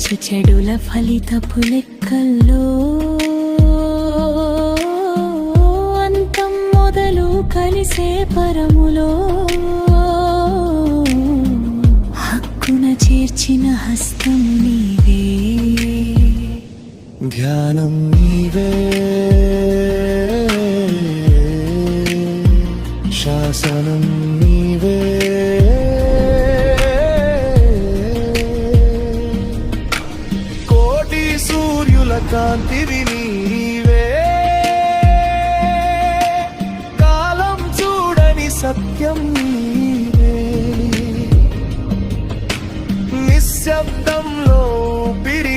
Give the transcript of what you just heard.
మంచి చెడుల ఫలితపు లెక్కల్లో అంతం మొదలు కలిసే పరములో హక్కున చేర్చిన హస్తం నీవే, ధ్యానం నీవే, శాసనం నీవే, కోటి సూర్యుల కాంతివి నీవే, కాలం చూడని సత్యం నీవే, నిశ్శబ్దంలో పిరి